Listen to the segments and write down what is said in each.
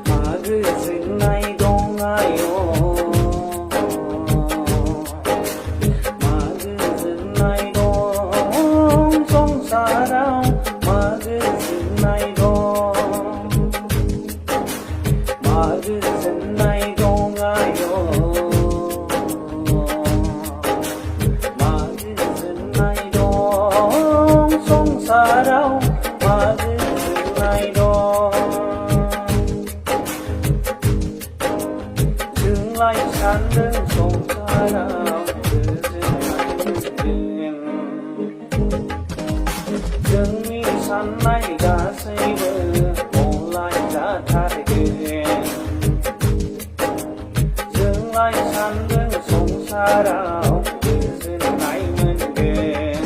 마그즈나이 동아요 마그즈나이 동 송사랑 마그즈나이 동 마그즈나이 동아요 마그즈나이 동 송사랑 마그즈나이 동 lại san đơn sông xa nào từ dừng dừng mi san này đã xây bờ hồ lại đã thay quyền dừng lại san đơn sông xa nào từ dừng này mình quyền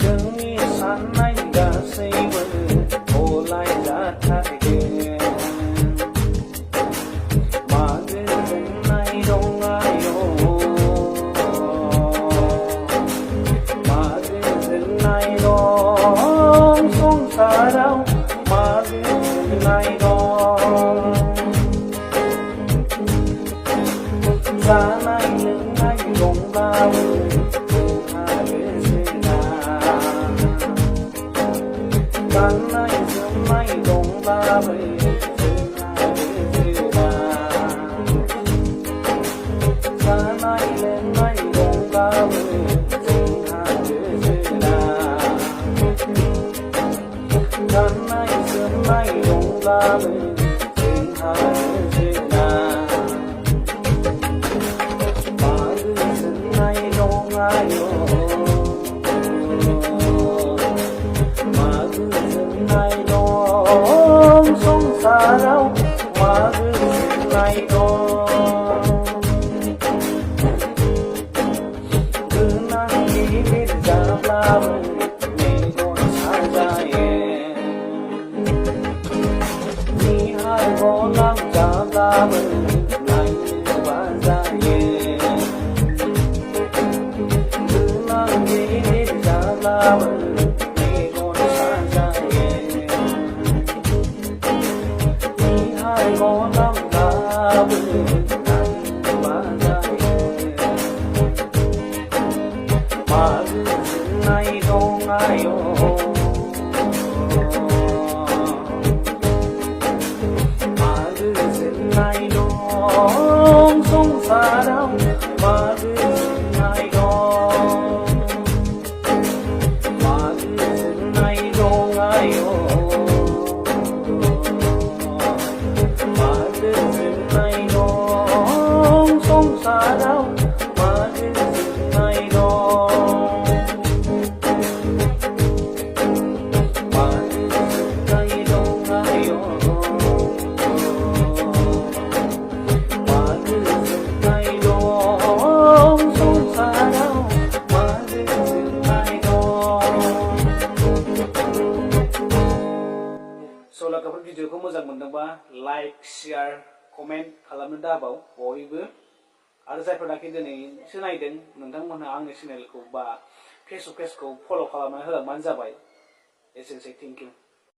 dừng mi san này đã xây bờ hồ lại đã thay quyền 사랑 마그즈나이 동 사나이 능나이 동바을 마그즈나 사나이 스마이 동바을 마그즈나 사나이 능나이 동바을 사나이 스마이 동감을 생하즈나 마그즈나이 동아요 마그즈나이 동 송사랑 마그즈나이 동 그날 길을 잡아을 내고 찾아에 고랑 잡아을 나이는 바다에 그날 길을 잡아을 내고 찾아에 고랑 잡아을 나이는 바다에 마그즈나이 동아요 마그즈나이 동 송사랑 마그즈나이 동 마그즈나이 동아요 마그즈나이 동 송사랑 마그즈나이 동 마그즈나이 동아요 So लागाफोर भिडिअखौ मोजां मोनदोंबा like share comment खालामनो दाबाव बयबो आरो जायफोरनाखि दिनैसो नायदों नोंथांमोनहा आंनि चेनेलखौ बा फेसबुक पेजखौ फल' खालामनानै होलांबानो जाबाय एसेनोसै थेंक इउ